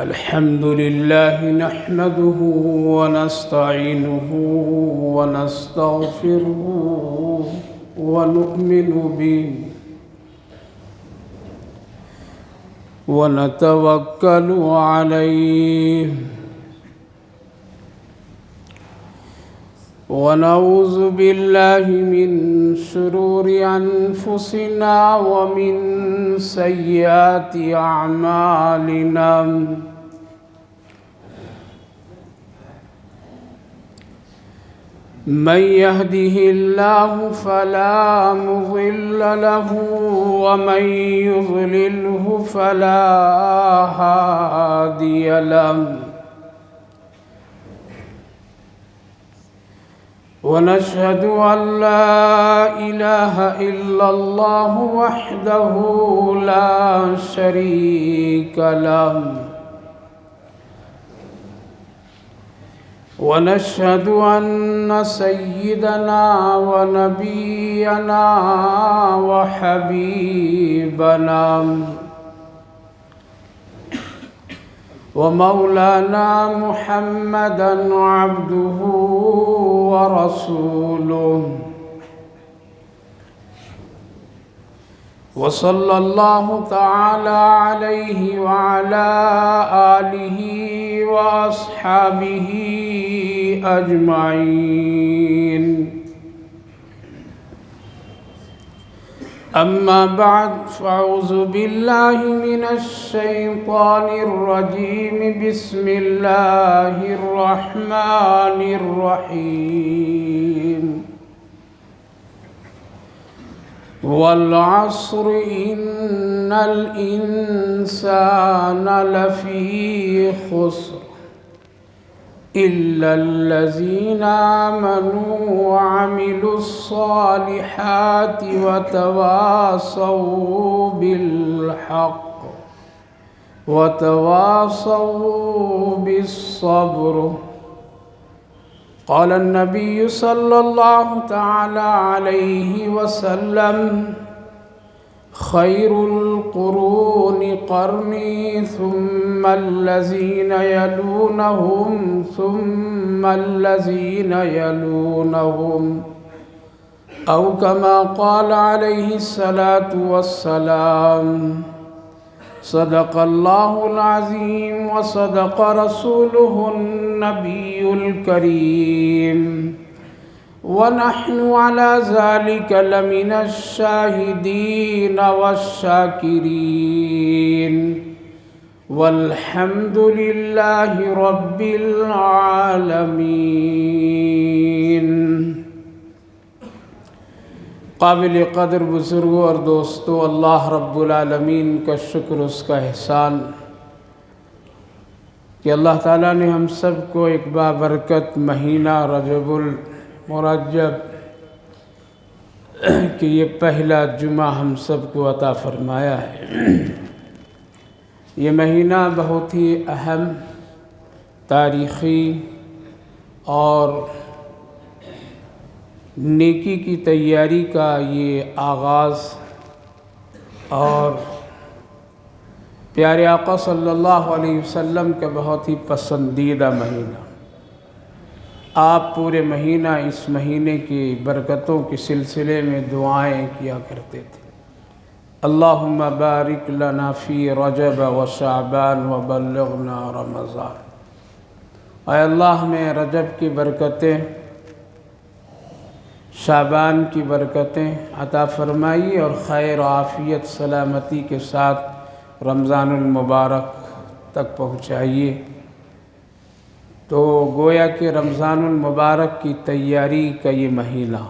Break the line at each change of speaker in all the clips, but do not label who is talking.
الحمد لله نحمده ونستعينه ونستغفره ونؤمن به ونتوكل عليه ونعوذ بالله من شرور أنفسنا ومن سيئات أعمالنا من يهده الله فلا مضل له ومن يضلله فلا هادي له ونشهد أن لا إله إلا الله وحده لا شريك له ونشهد أن سيدنا ونبينا وحبيبنا ومولانا محمدا عبده ورسوله وصلى الله تعالى عليه وعلى آله وأصحابه أجمعين أما بعد فأعوذ بالله من الشيطان الرجيم بسم الله الرحمن الرحيم والعصر إن الإنسان لفي خسر إلا الذين آمنوا وعملوا الصالحات وتواصوا بالحق وتواصوا بالصبر. قال النبي صلى الله تعالى عليه وسلم خير القرون قرني ثم الذين يلونهم ثم الذين يلونهم أو كما قال عليه الصلاة والسلام. صدق الله العظيم وصدق رسوله النبي الكريم ونحن على ذلك لمن الشاهدين والشاكرين والحمد لله رب العالمين. قابل قدر بزرگوں اور دوستوں، اللہ رب العالمین کا شکر، اس کا احسان کہ اللہ تعالیٰ نے ہم سب کو ایک بابرکت مہینہ رجب المرجب کہ یہ پہلا جمعہ ہم سب کو عطا فرمایا ہے. یہ مہینہ بہت ہی اہم، تاریخی اور نیکی کی تیاری کا یہ آغاز اور پیارے آقا صلی اللہ علیہ وسلم کا بہت ہی پسندیدہ مہینہ. آپ پورے مہینہ اس مہینے کی برکتوں کے سلسلے میں دعائیں کیا کرتے تھے. اللہم بارک لنا فی رجب و شعبان و بلغنا رمضان. اے اللہ ہمیں رجب کی برکتیں، شعبان کی برکتیں عطا فرمائی اور خیر و عافیت سلامتی کے ساتھ رمضان المبارک تک پہنچائیے. تو گویا کہ رمضان المبارک کی تیاری کا یہ مہینہ،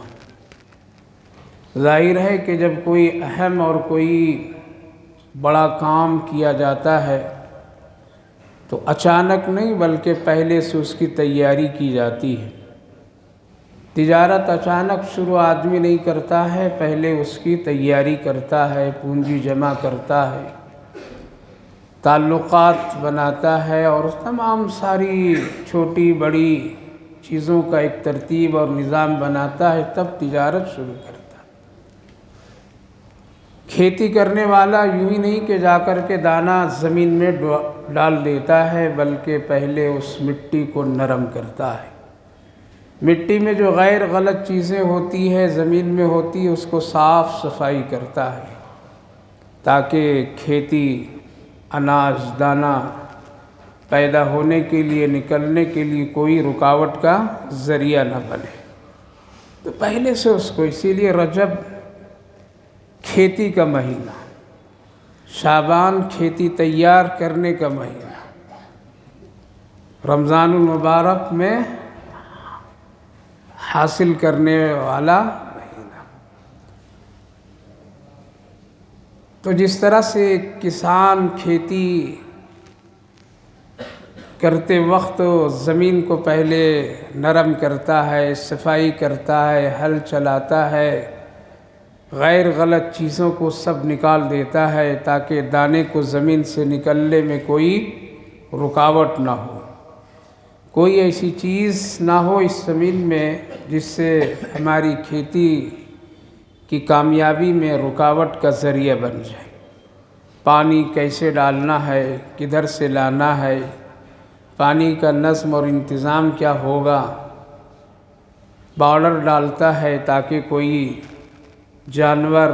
ظاہر ہے کہ جب کوئی اہم اور کوئی بڑا کام کیا جاتا ہے تو اچانک نہیں بلکہ پہلے سے اس کی تیاری کی جاتی ہے. تجارت اچانک شروع آدمی نہیں کرتا ہے، پہلے اس کی تیاری کرتا ہے، پونجی جمع کرتا ہے، تعلقات بناتا ہے اور تمام ساری چھوٹی بڑی چیزوں کا ایک ترتیب اور نظام بناتا ہے، تب تجارت شروع کرتا ہے. کھیتی کرنے والا یوں ہی نہیں کہ جا کر کے دانہ زمین میں ڈال دیتا ہے، بلکہ پہلے اس مٹی کو نرم کرتا ہے۔ مٹی میں جو غیر غلط چیزیں ہوتی ہے، زمین میں ہوتی ہے، اس کو صاف صفائی کرتا ہے تاکہ کھیتی، اناج، دانہ پیدا ہونے کے لیے، نکلنے کے لیے کوئی رکاوٹ کا ذریعہ نہ بنے۔ تو پہلے سے اس کو، اسی لیے رجب کھیتی کا مہینہ، شعبان کھیتی تیار کرنے کا مہینہ، رمضان المبارک میں حاصل کرنے والا مہینہ۔ تو جس طرح سے کسان کھیتی کرتے وقت زمین کو پہلے نرم کرتا ہے، صفائی کرتا ہے، ہل چلاتا ہے، غیر غلط چیزوں کو سب نکال دیتا ہے تاکہ دانے کو زمین سے نکلنے میں کوئی رکاوٹ نہ ہو، کوئی ایسی چیز نہ ہو اس زمین میں جس سے ہماری کھیتی کی کامیابی میں رکاوٹ کا ذریعہ بن جائے۔ پانی کیسے ڈالنا ہے، کدھر سے لانا ہے، پانی کا نظم اور انتظام کیا ہوگا، باؤڈر ڈالتا ہے تاکہ کوئی جانور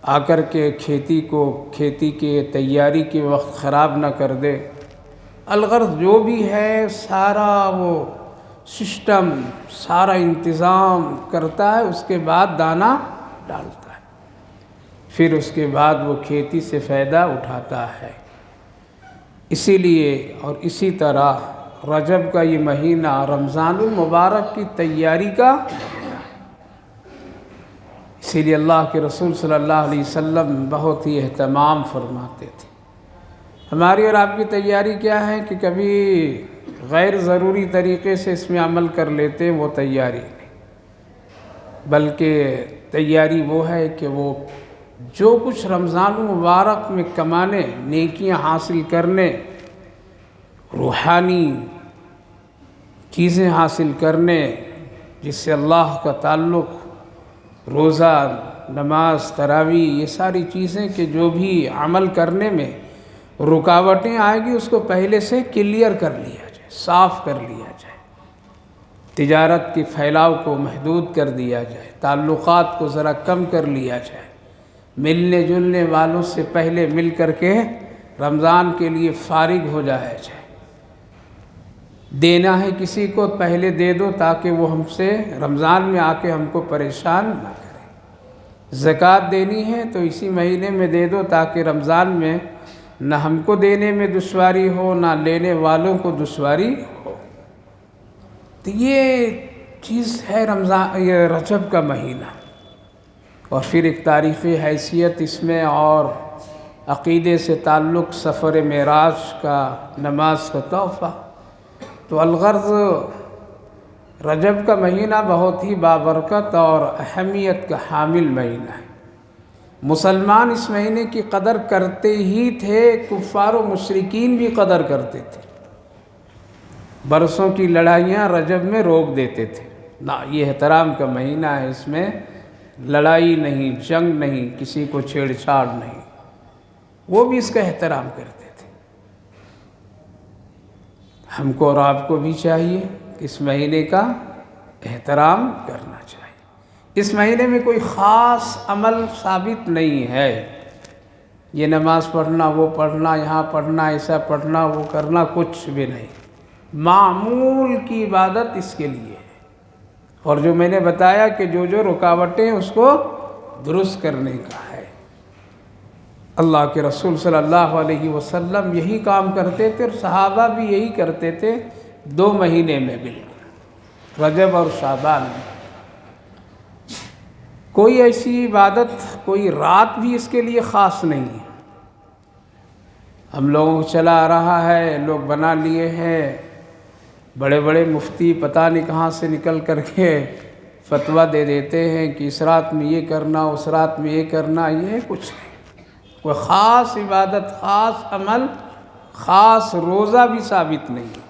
آ کر کے کھیتی کے تیاری کے وقت خراب نہ کر دے۔ الغرض جو بھی ہے سارا وہ سسٹم، سارا انتظام کرتا ہے، اس کے بعد دانہ ڈالتا ہے، پھر اس کے بعد وہ کھیتی سے فائدہ اٹھاتا ہے۔ اسی لیے اور اسی طرح رجب کا یہ مہینہ رمضان المبارک کی تیاری کا مہینہ ہے۔ اسی لیے اللہ کے رسول صلی اللہ علیہ وسلم بہت ہی اہتمام فرماتے تھے۔ ہماری اور آپ کی تیاری کیا ہے کہ کبھی غیر ضروری طریقے سے اس میں عمل کر لیتے ہیں، وہ تیاری نہیں، بلکہ تیاری وہ ہے کہ وہ جو کچھ رمضان المبارک میں کمانے، نیکیاں حاصل کرنے، روحانی چیزیں حاصل کرنے، جس سے اللہ کا تعلق، روزہ، نماز، تراویح، یہ ساری چیزیں کہ جو بھی عمل کرنے میں رکاوٹیں آئے گی اس کو پہلے سے کلیئر کر لیا جائے، صاف کر لیا جائے، تجارت کی پھیلاؤ کو محدود کر دیا جائے، تعلقات کو ذرا کم کر لیا جائے، ملنے جلنے والوں سے پہلے مل کر کے رمضان کے لیے فارغ ہو جایا جائے، دینا ہے کسی کو پہلے دے دو تاکہ وہ ہم سے رمضان میں آ کے ہم کو پریشان نہ کرے، زکوٰۃ دینی ہے تو اسی مہینے میں دے دو تاکہ رمضان میں نہ ہم کو دینے میں دشواری ہو، نہ لینے والوں کو دشواری ہو۔ تو یہ چیز ہے یہ رجب کا مہینہ، اور پھر ایک تاریخی حیثیت اس میں اور عقیدے سے تعلق سفر معراج کا، نماز کا تحفہ۔ تو الغرض رجب کا مہینہ بہت ہی بابرکت اور اہمیت کا حامل مہینہ ہے۔ مسلمان اس مہینے کی قدر کرتے ہی تھے، کفار و مشرکین بھی قدر کرتے تھے، برسوں کی لڑائیاں رجب میں روک دیتے تھے، نہ یہ احترام کا مہینہ ہے، اس میں لڑائی نہیں، جنگ نہیں، کسی کو چھیڑ چھاڑ نہیں، وہ بھی اس کا احترام کرتے تھے۔ ہم کو اور آپ کو بھی چاہیے کہ اس مہینے کا احترام کرنا چاہیے۔ اس مہینے میں کوئی خاص عمل ثابت نہیں ہے، یہ نماز پڑھنا، وہ پڑھنا، یہاں پڑھنا، ایسا پڑھنا، وہ کرنا، کچھ بھی نہیں، معمول کی عبادت اس کے لیے ہے۔ اور جو میں نے بتایا کہ جو رکاوٹیں اس کو درست کرنے کا ہے۔ اللہ کے رسول صلی اللہ علیہ وسلم یہی کام کرتے تھے، اور صحابہ بھی یہی کرتے تھے، 2 مہینے میں بالکل، رجب اور شعبان میں۔ کوئی ایسی عبادت، کوئی رات بھی اس کے لیے خاص نہیں ہے۔ ہم لوگوں کو چلا آ رہا ہے، لوگ بنا لیے ہیں، بڑے بڑے مفتی پتہ نہیں کہاں سے نکل کر کے فتویٰ دے دیتے ہیں کہ اس رات میں یہ کرنا، اس رات میں یہ کرنا، یہ کچھ نہیں۔ کوئی خاص عبادت، خاص عمل، خاص روزہ بھی ثابت نہیں ہے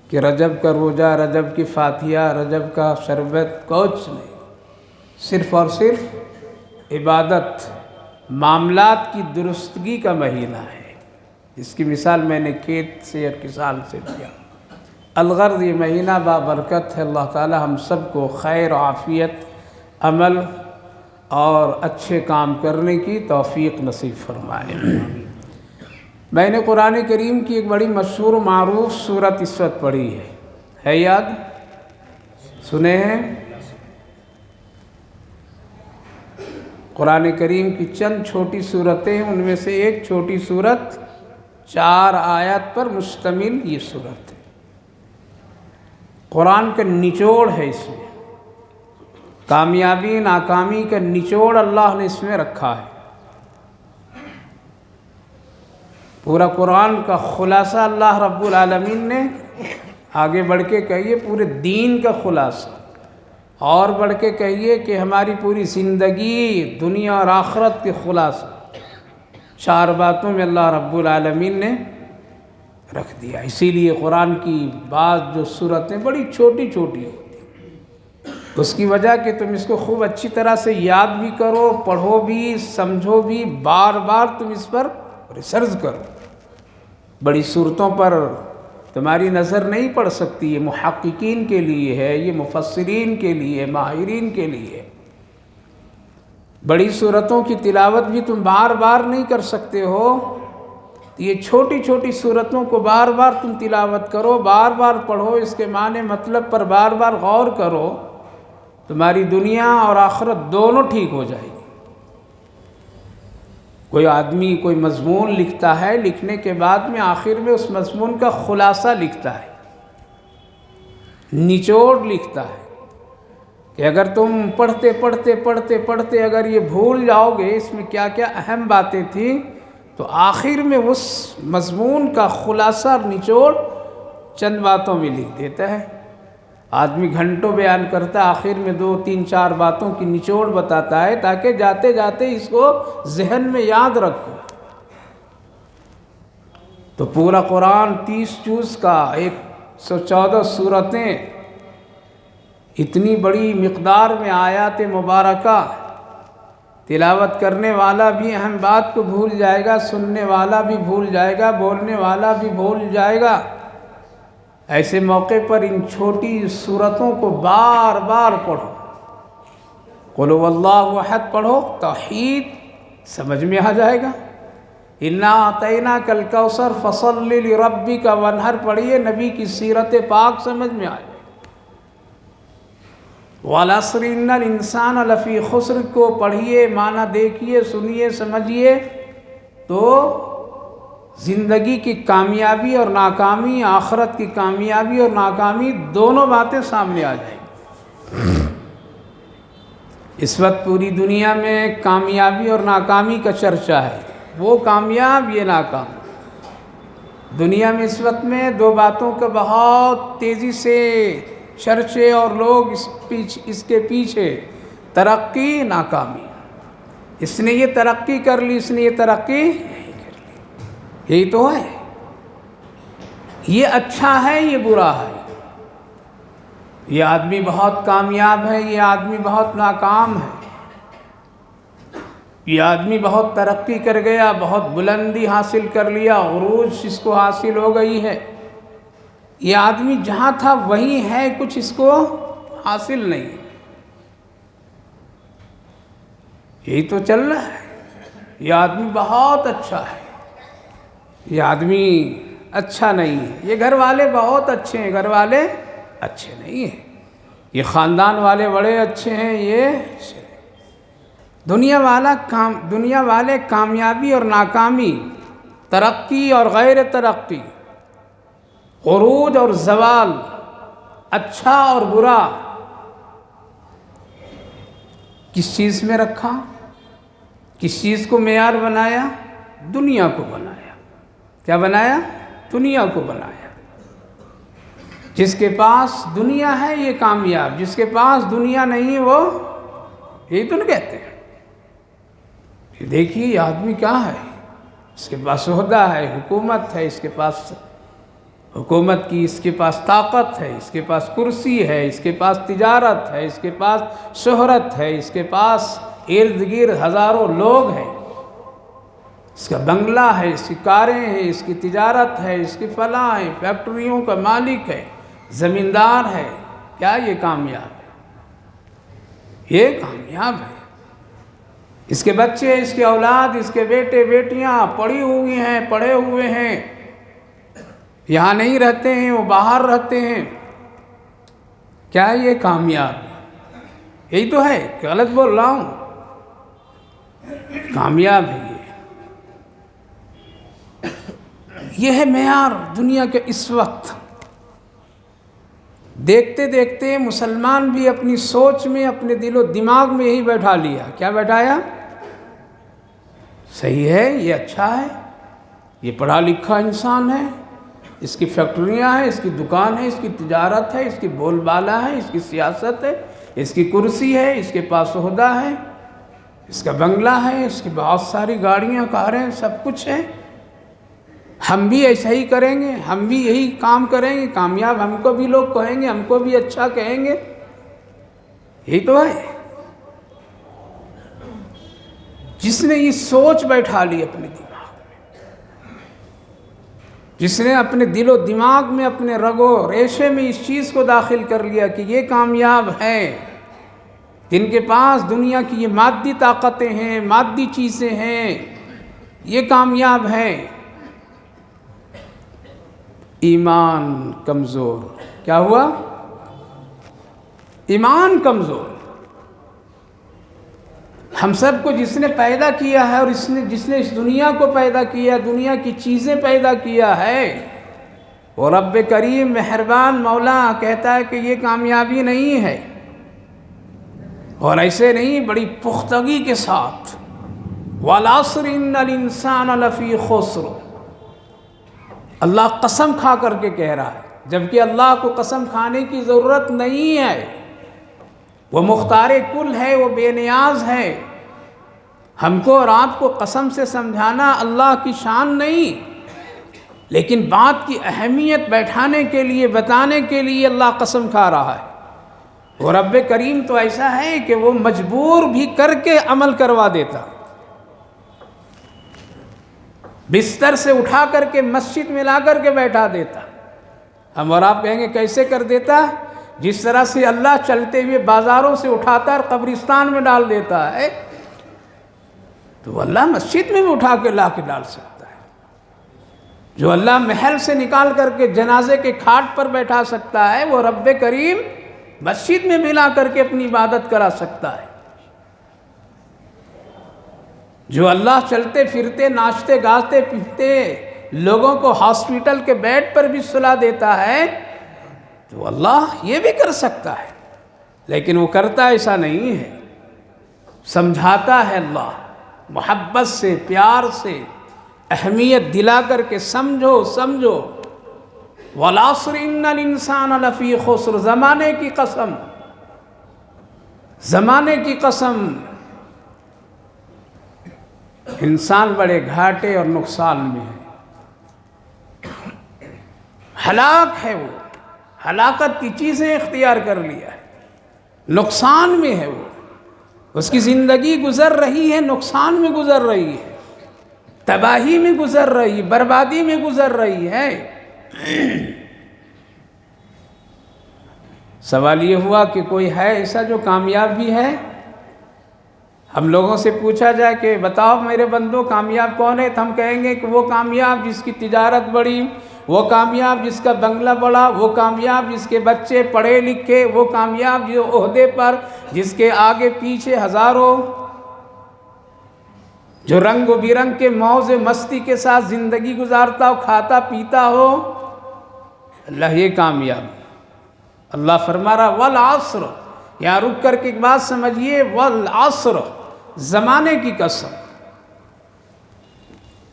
کہ رجب کا روزہ، رجب کی فاتحہ، رجب کا شربت، کچھ نہیں، صرف اور صرف عبادت، معاملات کی درستگی کا مہینہ ہے، جس کی مثال میں نے کھیت سے اور کسان سے دیا۔ الغرض یہ مہینہ بابرکت ہے۔ اللہ تعالی ہم سب کو خیر و عافیت، عمل اور اچھے کام کرنے کی توفیق نصیب فرمائے۔ میں نے قرآن کریم کی ایک بڑی مشہور و معروف سورت اس وقت پڑھی ہے یاد؟ سنے ہیں؟ قرآن کریم کی چند چھوٹی صورتیں، ان میں سے ایک چھوٹی صورت 4 آیات پر مشتمل یہ صورت ہے۔ قرآن کا نچوڑ ہے اس میں، کامیابی ناکامی کا نچوڑ اللہ نے اس میں رکھا ہے۔ پورا قرآن کا خلاصہ اللہ رب العالمین نے، آگے بڑھ کے کہیے پورے دین کا خلاصہ، اور بڑھ کے کہیے کہ ہماری پوری زندگی دنیا اور آخرت کے خلاصہ 4 باتوں میں اللہ رب العالمین نے رکھ دیا۔ اسی لیے قرآن کی بعض جو صورتیں بڑی چھوٹی چھوٹی ہوتی ہیں، اس کی وجہ کہ تم اس کو خوب اچھی طرح سے یاد بھی کرو، پڑھو بھی، سمجھو بھی، بار بار تم اس پر ریسرچ کرو۔ بڑی صورتوں پر تمہاری نظر نہیں پڑ سکتی، یہ محققین کے لیے ہے، یہ مفسرین کے لیے، ماہرین کے لیے۔ بڑی صورتوں کی تلاوت بھی تم بار بار نہیں کر سکتے ہو، یہ چھوٹی چھوٹی صورتوں کو بار بار تم تلاوت کرو، بار بار پڑھو، اس کے معنی مطلب پر بار بار غور کرو، تمہاری دنیا اور آخرت دونوں ٹھیک ہو جائے گی۔ کوئی آدمی کوئی مضمون لکھتا ہے، لکھنے کے بعد میں آخر میں اس مضمون کا خلاصہ لکھتا ہے، نچوڑ لکھتا ہے کہ اگر تم پڑھتے پڑھتے پڑھتے پڑھتے اگر یہ بھول جاؤ گے اس میں کیا کیا اہم باتیں تھیں، تو آخر میں اس مضمون کا خلاصہ اور نچوڑ چند باتوں میں لکھ دیتا ہے۔ آدمی گھنٹوں بیان کرتا ہے، آخر میں 2 3 4 باتوں کی نچوڑ بتاتا ہے تاکہ جاتے جاتے اس کو ذہن میں یاد رکھو۔ تو پورا قرآن 30 جز کا 114 صورتیں، اتنی بڑی مقدار میں آیات مبارکہ، تلاوت کرنے والا بھی اہم بات کو بھول جائے گا، سننے والا بھی بھول جائے گا، بولنے والا بھی بھول جائے گا۔ ایسے موقع پر ان چھوٹی صورتوں کو بار بار پڑھو۔ قل هو اللہ احد پڑھو، توحید سمجھ میں آ جائے گا۔ انا اعطیناک الکوثر فصل لربک وانحر پڑھیے، نبی کی سیرت پاک سمجھ میں آ جائے گا۔ والعصر ان الانسان لفی خسر کو پڑھیے، معنی دیکھیے، سنیے، سمجھیے، تو زندگی کی کامیابی اور ناکامی، آخرت کی کامیابی اور ناکامی دونوں باتیں سامنے آ جائیں گی۔ اس وقت پوری دنیا میں کامیابی اور ناکامی کا چرچا ہے، وہ کامیاب یہ ناکام۔ دنیا میں اس وقت میں 2 باتوں کا بہت تیزی سے چرچے اور لوگ اس کے پیچھے، ترقی، ناکامی۔ اس نے یہ ترقی کر لی، اس نے یہ ترقی نہیں کر لی، یہی تو ہے۔ یہ اچھا ہے، یہ برا ہے، یہ آدمی بہت کامیاب ہے، یہ آدمی بہت ناکام ہے، یہ آدمی بہت ترقی کر گیا، بہت بلندی حاصل کر لیا، عروج اس کو حاصل ہو گئی ہے، یہ آدمی جہاں تھا وہیں ہے، کچھ اس کو حاصل نہیں ہے۔ یہی تو چل رہا ہے۔ یہ آدمی بہت اچھا ہے، یہ آدمی اچھا نہیں ہے، یہ گھر والے بہت اچھے ہیں، گھر والے اچھے نہیں ہیں، یہ خاندان والے بڑے اچھے ہیں، یہ اچھے نہیں۔ دنیا والے کامیابی اور ناکامی، ترقی اور غیر ترقی، عروج اور زوال، اچھا اور برا، کس چیز میں رکھا؟ کس چیز کو معیار بنایا؟ دنیا کو بنایا۔ کیا بنایا؟ دنیا کو بنایا۔ جس کے پاس دنیا ہے یہ کامیاب، جس کے پاس دنیا نہیں وہ، یہی تو نہیں کہتے ہیں کہ دیکھیے یہ آدمی کیا ہے، اس کے پاس عہدہ ہے، حکومت ہے، اس کے پاس حکومت کی، اس کے پاس طاقت ہے، اس کے پاس کرسی ہے، اس کے پاس تجارت ہے، اس کے پاس شہرت ہے، اس کے پاس ارد گرد ہزاروں لوگ ہیں، اس کا بنگلہ ہے، اس کی کاریں ہیں، اس کی تجارت ہے، اس کی فلاں ہے، فیکٹریوں کا مالک ہے، زمیندار ہے، کیا یہ کامیاب ہے؟ یہ کامیاب ہے۔ اس کے بچے، اس کے اولاد، اس کے بیٹے بیٹیاں پڑھی ہوئی ہیں، پڑھے ہوئے ہیں، یہاں نہیں رہتے ہیں، وہ باہر رہتے ہیں، کیا یہ کامیاب ہے؟ یہی تو ہے کہ غلط بول رہا ہوں؟ کامیاب ہے یہ ہے معیار دنیا کے اس وقت۔ دیکھتے دیکھتے مسلمان بھی اپنی سوچ میں، اپنے دل و دماغ میں یہی بیٹھا لیا۔ کیا بیٹھایا؟ صحیح ہے، یہ اچھا ہے، یہ پڑھا لکھا انسان ہے، اس کی فیکٹریاں ہیں، اس کی دکان ہے، اس کی تجارت ہے، اس کی بول بالا ہے، اس کی سیاست ہے، اس کی کرسی ہے، اس کے پاس عہدہ ہے، اس کا بنگلہ ہے، اس کی بہت ساری گاڑیاں، کاریں، سب کچھ ہے۔ ہم بھی ایسا ہی کریں گے، ہم بھی یہی کام کریں گے، کامیاب ہم کو بھی لوگ کہیں گے، ہم کو بھی اچھا کہیں گے، یہی تو ہے۔ جس نے یہ سوچ بیٹھا لی اپنے دماغ میں، جس نے اپنے دل و دماغ میں، اپنے رگ و ریشے میں اس چیز کو داخل کر لیا کہ یہ کامیاب ہیں، جن کے پاس دنیا کی یہ مادی طاقتیں ہیں، مادی چیزیں ہیں، یہ کامیاب ہیں۔ ایمان کمزور، کیا ہوا؟ ایمان کمزور۔ ہم سب کو جس نے پیدا کیا ہے اور جس نے اس دنیا کو پیدا کیا، دنیا کی چیزیں پیدا کیا ہے، وہ رب کریم مہربان مولا کہتا ہے کہ یہ کامیابی نہیں ہے، اور ایسے نہیں، بڑی پختگی کے ساتھ وَالْعَصْرِ إِنَّ الْإِنسَانَ لَفِي خُسْرٍ، اللہ قسم کھا کر کے کہہ رہا ہے، جبکہ اللہ کو قسم کھانے کی ضرورت نہیں ہے، وہ مختار کل ہے، وہ بے نیاز ہے۔ ہم کو اور آپ کو قسم سے سمجھانا اللہ کی شان نہیں، لیکن بات کی اہمیت بیٹھانے کے لیے، بتانے کے لیے اللہ قسم کھا رہا ہے۔ اور رب کریم تو ایسا ہے کہ وہ مجبور بھی کر کے عمل کروا دیتا، بستر سے اٹھا کر کے مسجد میں لا کر کے بیٹھا دیتا۔ ہم اور آپ کہیں گے کیسے کر دیتا؟ جس طرح سے اللہ چلتے ہوئے بازاروں سے اٹھاتا اور قبرستان میں ڈال دیتا ہے، تو اللہ مسجد میں بھی اٹھا کے لا کے ڈال سکتا ہے۔ جو اللہ محل سے نکال کر کے جنازے کے کھاٹ پر بیٹھا سکتا ہے، وہ رب کریم مسجد میں بھی لا کر کے اپنی عبادت کرا سکتا ہے۔ جو اللہ چلتے پھرتے، ناچتے گاتے پیتے لوگوں کو ہاسپٹل کے بیڈ پر بھی سلا دیتا ہے، تو اللہ یہ بھی کر سکتا ہے، لیکن وہ کرتا ایسا نہیں ہے۔ سمجھاتا ہے اللہ محبت سے، پیار سے، اہمیت دلا کر کے، سمجھو سمجھو۔ وَالْعَصْرِ إِنَّ الْإِنسَانَ لَفِي خُسْرٍ، زمانے کی قسم، زمانے کی قسم، انسان بڑے گھاٹے اور نقصان میں ہے، ہلاک ہے، وہ ہلاکت کی چیزیں اختیار کر لیا ہے، نقصان میں ہے، وہ اس کی زندگی گزر رہی ہے، نقصان میں گزر رہی ہے، تباہی میں گزر رہی، بربادی میں گزر رہی ہے۔ سوال یہ ہوا کہ کوئی ہے ایسا جو کامیاب بھی ہے؟ ہم لوگوں سے پوچھا جائے کہ بتاؤ میرے بندو کامیاب کون ہے، تو ہم کہیں گے کہ وہ کامیاب جس کی تجارت بڑی، وہ کامیاب جس کا بنگلہ بڑا، وہ کامیاب جس کے بچے پڑھے لکھے، وہ کامیاب جو عہدے پر، جس کے آگے پیچھے ہزاروں، جو رنگ و برنگ کے موج مستی کے ساتھ زندگی گزارتا ہو، کھاتا پیتا ہو، اللہ یہ کامیاب۔ اللہ فرما رہا والعصر، یہاں رک کر کے ایک بات سمجھیے، والعصر، زمانے کی قسم،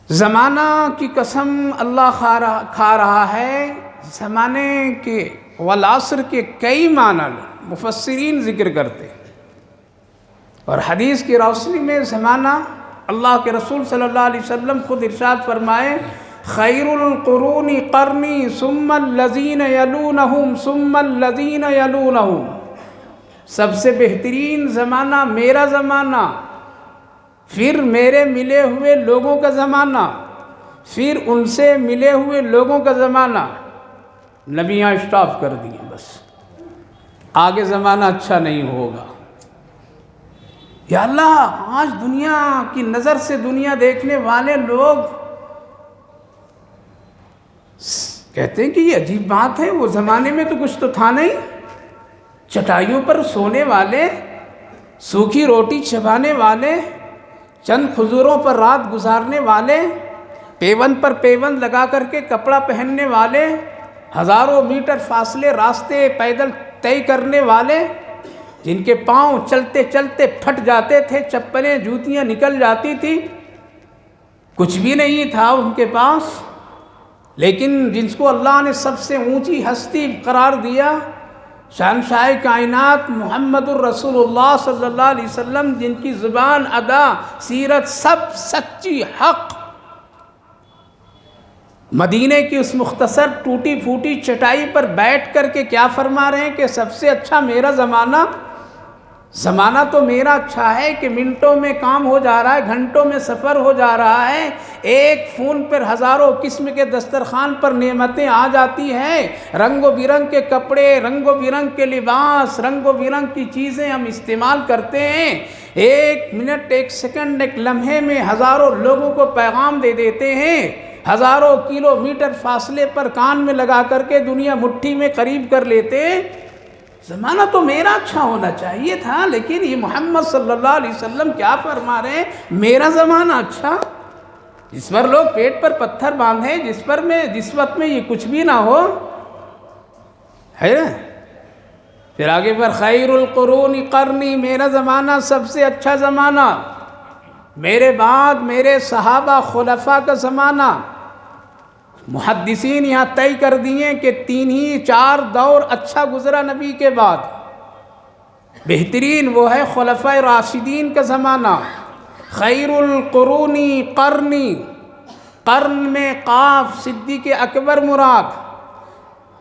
زمانہ کی قسم اللہ کھا رہا ہے۔ زمانے کے والعصر کے کئی معنی مفسرین ذکر کرتے ہیں، اور حدیث کی روشنی میں زمانہ، اللہ کے رسول صلی اللہ علیہ وسلم خود ارشاد فرمائے خیر القرون قرنی ثم الذین یلونہم ثم الذین یلونہم، سب سے بہترین زمانہ میرا زمانہ، پھر میرے ملے ہوئے لوگوں کا زمانہ، پھر ان سے ملے ہوئے لوگوں کا زمانہ، نبیاں اسٹاپ کر دیے، بس آگے زمانہ اچھا نہیں ہوگا۔ یا اللہ، آج دنیا کی نظر سے دنیا دیکھنے والے لوگ کہتے ہیں کہ یہ عجیب بات ہے، وہ زمانے میں تو کچھ تو تھا نہیں، چٹائیوں پر سونے والے، سوکھی روٹی چبانے والے، چند کھجوروں پر رات گزارنے والے، پیوند پر پیوند لگا کر کے کپڑا پہننے والے، ہزاروں میٹر فاصلے راستے پیدل طے کرنے والے، جن کے پاؤں چلتے چلتے پھٹ جاتے تھے، چپلیں جوتیاں نکل جاتی تھی، کچھ بھی نہیں تھا ان کے پاس، لیکن جن کو اللہ نے سب سے اونچی ہستی قرار دیا، شہنشاہ کائنات محمد الرسول اللہ صلی اللہ علیہ وسلم، جن کی زبان، ادا، سیرت سب سچی، حق، مدینے کی اس مختصر ٹوٹی پھوٹی چٹائی پر بیٹھ کر کے کیا فرما رہے ہیں کہ سب سے اچھا میرا زمانہ تو میرا اچھا ہے کہ منٹوں میں کام ہو جا رہا ہے، گھنٹوں میں سفر ہو جا رہا ہے، ایک فون پر ہزاروں قسم کے دسترخوان پر نعمتیں آ جاتی ہیں، رنگ و برنگ کے کپڑے، رنگ و برنگ کے لباس، رنگ و برنگ کی چیزیں ہم استعمال کرتے ہیں، ایک منٹ، ایک سیکنڈ، ایک لمحے میں ہزاروں لوگوں کو پیغام دے دیتے ہیں، ہزاروں کلومیٹر فاصلے پر کان میں لگا کر کے دنیا مٹھی میں قریب کر لیتے۔ زمانہ تو میرا اچھا ہونا چاہیے تھا، لیکن یہ محمد صلی اللہ علیہ وسلم کیا فرما رہے ہیں؟ میرا زمانہ اچھا، جس پر لوگ پیٹ پر پتھر باندھیں، جس وقت میں یہ کچھ بھی نہ ہو، ہے نا؟ پھر آگے پر خیر القرون قرنی، میرا زمانہ سب سے اچھا زمانہ، میرے بعد میرے صحابہ خلفاء کا زمانہ۔ محدثین یہاں طے کر دیے کہ 3 ہی 4 دور اچھا گزرا نبی کے بعد، بہترین وہ ہے خلفاء راشدین کا زمانہ۔ خیر القرون قرنی، قرن میں قاف صدیق اکبر مراد،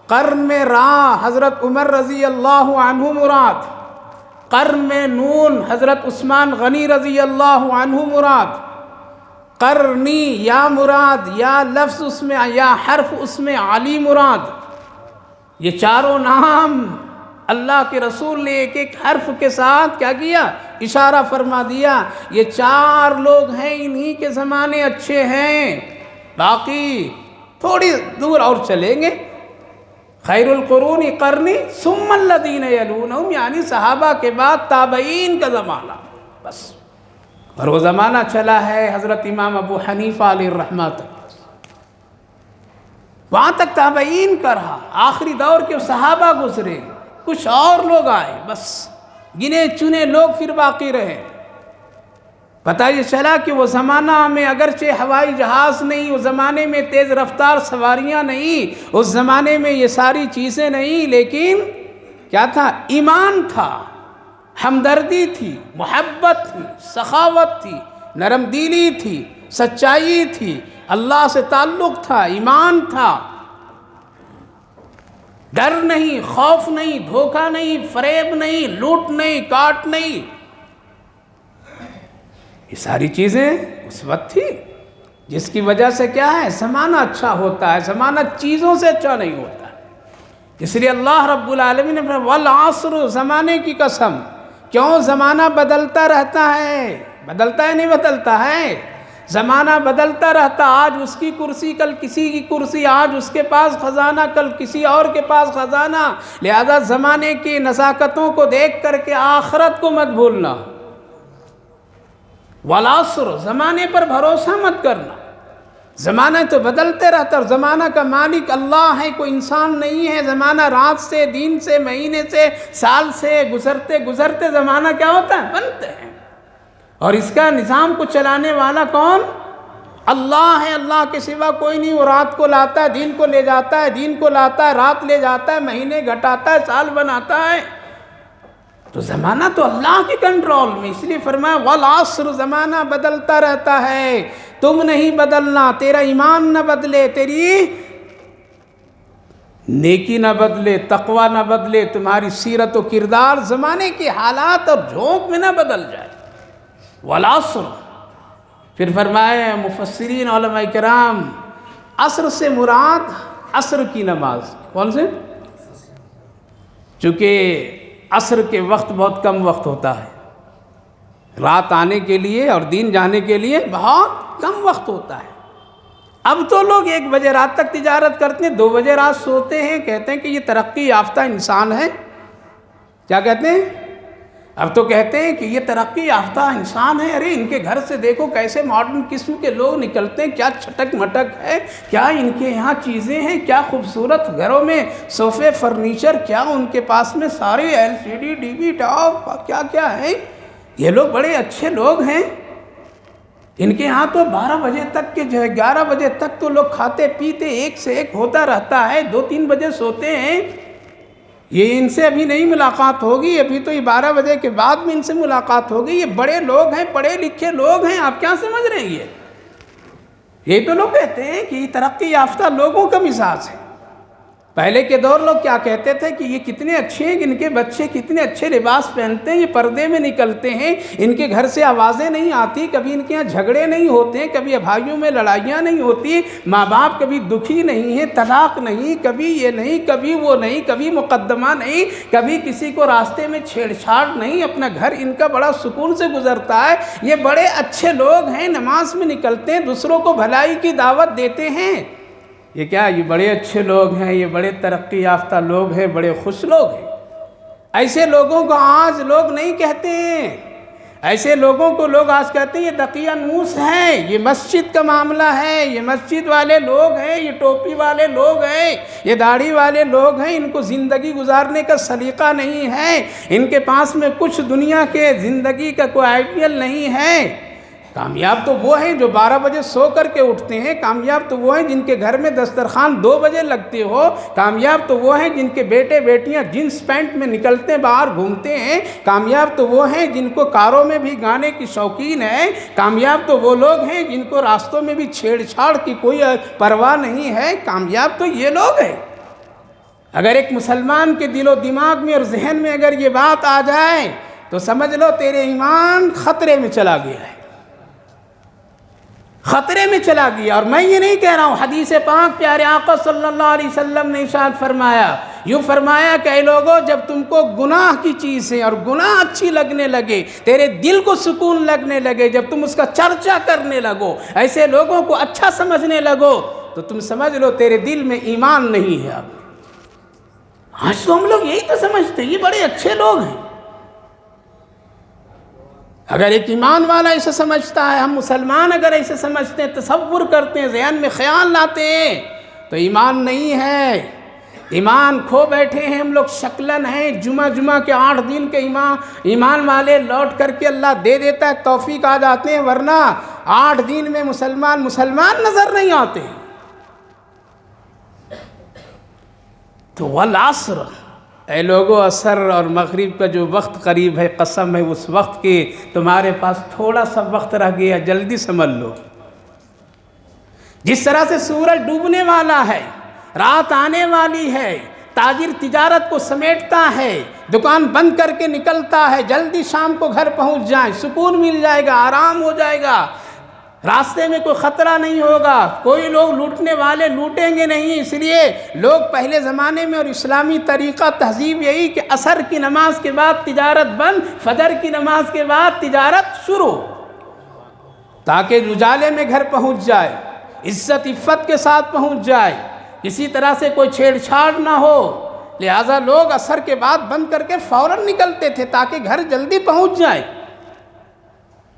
قرن میں را حضرت عمر رضی اللہ عنہ مراد، قرن میں نون حضرت عثمان غنی رضی اللہ عنہ مراد، قرنی یا مراد، یا لفظ اس میں، یا حرف اس میں علی مراد۔ یہ چاروں نام اللہ کے رسول نے ایک ایک حرف کے ساتھ کیا کیا؟ اشارہ فرما دیا، یہ 4 لوگ ہیں، انہی کے زمانے اچھے ہیں، باقی تھوڑی دور اور چلیں گے۔ خیر القرون قرنی ثم الذین یلونہم، یعنی صحابہ کے بعد تابعین کا زمانہ، بس۔ اور وہ زمانہ چلا ہے حضرت امام ابو حنیفہ علیہ الرحمہ تک، وہاں تک تابعین کا رہا، آخری دور کے صحابہ گزرے، کچھ اور لوگ آئے، بس گنے چنے لوگ پھر باقی رہے۔ پتہ یہ چلا کہ وہ زمانہ میں اگرچہ ہوائی جہاز نہیں، اس زمانے میں تیز رفتار سواریاں نہیں، اس زمانے میں یہ ساری چیزیں نہیں، لیکن کیا تھا؟ ایمان تھا، ہمدردی تھی، محبت تھی، سخاوت تھی، نرم دلی تھی، سچائی تھی، اللہ سے تعلق تھا، ایمان تھا، ڈر نہیں، خوف نہیں، دھوکہ نہیں، فریب نہیں، لوٹ نہیں، کاٹ نہیں، یہ ساری چیزیں اس وقت تھی، جس کی وجہ سے کیا ہے؟ زمانہ اچھا ہوتا ہے، زمانہ چیزوں سے اچھا نہیں ہوتا ہے۔ اس لیے اللہ رب العالمین نے فرمایا والعصر، زمانے کی قسم، کیوں؟ زمانہ بدلتا رہتا ہے، بدلتا ہے نہیں بدلتا ہے، زمانہ بدلتا رہتا، آج اس کی کرسی کل کسی کی کرسی، آج اس کے پاس خزانہ کل کسی اور کے پاس خزانہ، لہذا زمانے کی نزاکتوں کو دیکھ کر کے آخرت کو مت بھولنا۔ والعصر، زمانے پر بھروسہ مت کرنا، زمانہ تو بدلتے رہتا، اور زمانہ کا مالک اللہ ہے، کوئی انسان نہیں ہے۔ زمانہ رات سے، دن سے، مہینے سے، سال سے گزرتے گزرتے زمانہ کیا ہوتا ہے؟ بنتے ہیں، اور اس کا نظام کو چلانے والا کون؟ اللہ ہے، اللہ کے سوا کوئی نہیں۔ وہ رات کو لاتا ہے، دن کو لے جاتا ہے، دن کو لاتا ہے، رات لے جاتا ہے، مہینے گھٹاتا ہے، سال بناتا ہے، تو زمانہ تو اللہ کے کنٹرول میں۔ اس لیے فرمایا والعصر، زمانہ بدلتا رہتا ہے، تم نہیں بدلنا، تیرا ایمان نہ بدلے، تیری نیکی نہ بدلے، تقوی نہ بدلے، تمہاری سیرت و کردار زمانے کے حالات اور جھونک میں نہ بدل جائے۔ والعصر، پھر فرمائے مفسرین علماء کرام عصر سے مراد عصر کی نماز کون سے؟ چونکہ عصر کے وقت بہت کم وقت ہوتا ہے، رات آنے کے لیے اور دین جانے کے لیے بہت کم وقت ہوتا ہے۔ اب تو لوگ 1 بجے رات تک تجارت کرتے ہیں، 2 بجے رات سوتے ہیں، کہتے ہیں کہ یہ ترقی یافتہ انسان ہے۔ کیا کہتے ہیں؟ اب تو کہتے ہیں کہ یہ ترقی یافتہ انسان ہے۔ ارے ان کے گھر سے دیکھو کیسے ماڈرن قسم کے لوگ نکلتے ہیں، کیا چھٹک مٹک ہے، کیا ان کے یہاں چیزیں ہیں، کیا خوبصورت گھروں میں صوفے فرنیچر، کیا ان کے پاس میں سارے LCD DVD ٹاپ کیا کیا ہے، یہ لوگ بڑے اچھے لوگ ہیں۔ ان کے ہاں تو 12 بجے تک کے جو ہے 11 بجے تک تو لوگ کھاتے پیتے ایک سے ایک ہوتا رہتا ہے، 2-3 بجے سوتے ہیں۔ یہ ان سے ابھی نہیں ملاقات ہوگی، ابھی تو یہ 12 بجے کے بعد میں ان سے ملاقات ہوگی۔ یہ بڑے لوگ ہیں، پڑھے لکھے لوگ ہیں، آپ کیا سمجھ رہے ہیں؟ یہ تو لوگ کہتے ہیں کہ یہ ترقی یافتہ لوگوں کا مزاج ہے۔ پہلے کے دور لوگ کیا کہتے تھے کہ یہ کتنے اچھے ہیں، ان کے بچے کتنے اچھے لباس پہنتے ہیں، یہ پردے میں نکلتے ہیں، ان کے گھر سے آوازیں نہیں آتی، کبھی ان کے یہاں جھگڑے نہیں ہوتے، کبھی بھائیوں میں لڑائیاں نہیں ہوتی، ماں باپ کبھی دکھی نہیں ہیں، طلاق نہیں، کبھی یہ نہیں، کبھی وہ نہیں، کبھی مقدمہ نہیں، کبھی کسی کو راستے میں چھیڑ چھاڑ نہیں، اپنا گھر ان کا بڑا سکون سے گزرتا ہے۔ یہ بڑے اچھے لوگ ہیں، نماز میں نکلتے ہیں، دوسروں کو بھلائی کی دعوت دیتے ہیں۔ یہ کیا، یہ بڑے اچھے لوگ ہیں، یہ بڑے ترقی یافتہ لوگ ہیں، بڑے خوش لوگ ہیں۔ ایسے لوگوں کو آج لوگ نہیں کہتے ہیں، ایسے لوگوں کو لوگ آج کہتے ہیں یہ دقیانوس ہیں، یہ مسجد کا معاملہ ہے، یہ مسجد والے لوگ ہیں، یہ ٹوپی والے لوگ ہیں، یہ داڑھی والے لوگ ہیں، ان کو زندگی گزارنے کا سلیقہ نہیں ہے، ان کے پاس میں کچھ دنیا کے زندگی کا کوئی آئیڈیل نہیں ہے۔ کامیاب تو وہ ہیں جو 12 بجے سو کر کے اٹھتے ہیں، کامیاب تو وہ ہیں جن کے گھر میں دسترخوان 2 بجے لگتے ہو، کامیاب تو وہ ہیں جن کے بیٹے بیٹیاں جینس پینٹ میں نکلتے ہیں، باہر گھومتے ہیں، کامیاب تو وہ ہیں جن کو کاروں میں بھی گانے کی شوقین ہے، کامیاب تو وہ لوگ ہیں جن کو راستوں میں بھی چھیڑ چھاڑ کی کوئی پرواہ نہیں ہے، کامیاب تو یہ لوگ ہیں۔ اگر ایک مسلمان کے دل و دماغ میں اور ذہن میں اگر یہ بات آ جائے تو سمجھ لو تیرے ایمان خطرے میں چلا گیا ہے، خطرے میں چلا گیا۔ اور میں یہ نہیں کہہ رہا ہوں، حدیث پاک پیارے آقا صلی اللہ علیہ وسلم نے ارشاد فرمایا، یوں فرمایا کہ اے لوگو جب تم کو گناہ کی چیزیں اور گناہ اچھی لگنے لگے، تیرے دل کو سکون لگنے لگے، جب تم اس کا چرچا کرنے لگو، ایسے لوگوں کو اچھا سمجھنے لگو، تو تم سمجھ لو تیرے دل میں ایمان نہیں ہے۔ اب آج تو ہم لوگ یہی تو سمجھتے ہیں یہ بڑے اچھے لوگ ہیں۔ اگر ایک ایمان والا ایسے سمجھتا ہے، ہم مسلمان اگر ایسے سمجھتے ہیں، تصور کرتے ہیں، ذہن میں خیال لاتے ہیں، تو ایمان نہیں ہے، ایمان کھو بیٹھے ہیں ہم لوگ، شکلن ہیں، جمعہ کے 8 دن کے ایمان والے لوٹ کر کے اللہ دے دیتا ہے، توفیق آ جاتے ہیں، ورنہ 8 دن میں مسلمان نظر نہیں آتے۔ تو والعصر، اے لوگو عصر اور مغرب کا جو وقت قریب ہے، قسم ہے اس وقت کے تمہارے پاس تھوڑا سا وقت رہ گیا، جلدی سمجھ لو۔ جس طرح سے سورج ڈوبنے والا ہے، رات آنے والی ہے، تاجر تجارت کو سمیٹتا ہے، دکان بند کر کے نکلتا ہے، جلدی شام کو گھر پہنچ جائیں، سکون مل جائے گا، آرام ہو جائے گا، راستے میں کوئی خطرہ نہیں ہوگا، کوئی لوگ لوٹنے والے لوٹیں گے نہیں۔ اس لیے لوگ پہلے زمانے میں، اور اسلامی طریقہ تہذیب یہی کہ عصر کی نماز کے بعد تجارت بند، فجر کی نماز کے بعد تجارت شروع، تاکہ اجالے میں گھر پہنچ جائے، عزت عفت کے ساتھ پہنچ جائے، کسی طرح سے کوئی چھیڑ چھاڑ نہ ہو۔ لہٰذا لوگ عصر کے بعد بند کر کے فوراً نکلتے تھے تاکہ گھر جلدی پہنچ جائے۔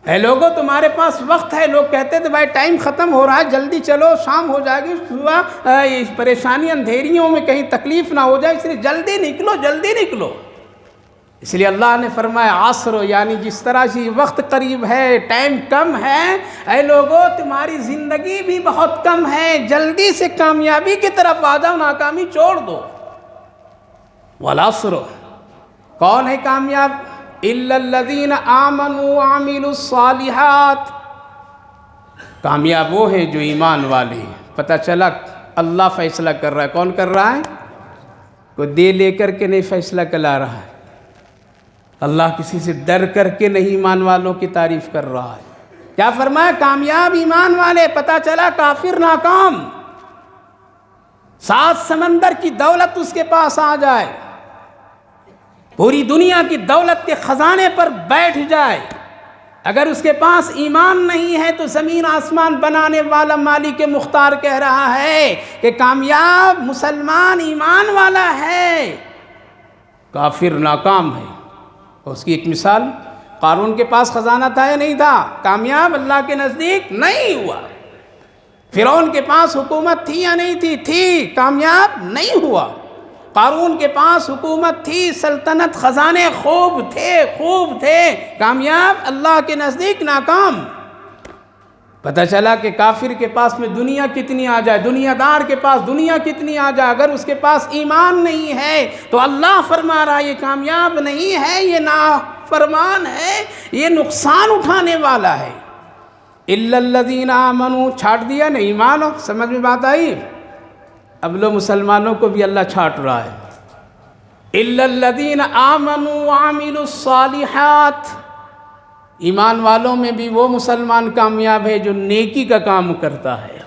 اے لوگوں تمہارے پاس وقت ہے، لوگ کہتے تھے بھائی ٹائم ختم ہو رہا ہے، جلدی چلو، شام ہو جائے گی، صبح پریشانی اندھیریوں میں کہیں تکلیف نہ ہو جائے، اس لیے جلدی نکلو، جلدی نکلو۔ اس لیے اللہ نے فرمایا عصر، یعنی جس طرح سے وقت قریب ہے، ٹائم کم ہے، اے لوگوں تمہاری زندگی بھی بہت کم ہے، جلدی سے کامیابی کی طرف آ جاؤ، ناکامی چھوڑ دو۔ والعصر، کون ہے کامیاب؟ الا الذین آمنوا وعملوا الصالحات، کامیاب وہ ہیں جو ایمان والے ہیں۔ پتہ چلا اللہ فیصلہ کر رہا ہے، کون کر رہا ہے؟ کوئی دے لے کر کے نہیں فیصلہ کلا رہا ہے، اللہ کسی سے ڈر کر کے نہیں ایمان والوں کی تعریف کر رہا ہے، کیا فرمایا؟ کامیاب ایمان والے، پتہ چلا کافر ناکام، 7 سمندر کی دولت اس کے پاس آ جائے، پوری دنیا کی دولت کے خزانے پر بیٹھ جائے، اگر اس کے پاس ایمان نہیں ہے تو زمین آسمان بنانے والا مالک مختار کہہ رہا ہے کہ کامیاب مسلمان ایمان والا ہے، کافر ناکام ہے۔ اس کی ایک مثال، قارون کے پاس خزانہ تھا یا نہیں تھا؟ کامیاب اللہ کے نزدیک نہیں ہوا۔ فرعون کے پاس حکومت تھی یا نہیں تھی؟ تھی، کامیاب نہیں ہوا۔ قارون کے پاس حکومت تھی، سلطنت، خزانے خوب تھے، کامیاب اللہ کے نزدیک ناکام۔ پتہ چلا کہ کافر کے پاس میں دنیا کتنی آ جائے، دنیا دار کے پاس دنیا کتنی آ جائے، اگر اس کے پاس ایمان نہیں ہے تو اللہ فرما رہا ہے یہ کامیاب نہیں ہے، یہ نافرمان ہے، یہ نقصان اٹھانے والا ہے۔ اِلَّا الَّذِينَ آمَنُوا، چھاٹ دیا نا ایمان، سمجھ میں بات آئی؟ اب لو مسلمانوں کو بھی اللہ چھاٹ رہا ہے۔ اِلَّا الَّذِينَ آمَنُوا وَعَمِلُوا الصَّالِحَاتِ، ایمان والوں میں بھی وہ مسلمان کامیاب ہے جو نیکی کا کام کرتا ہے۔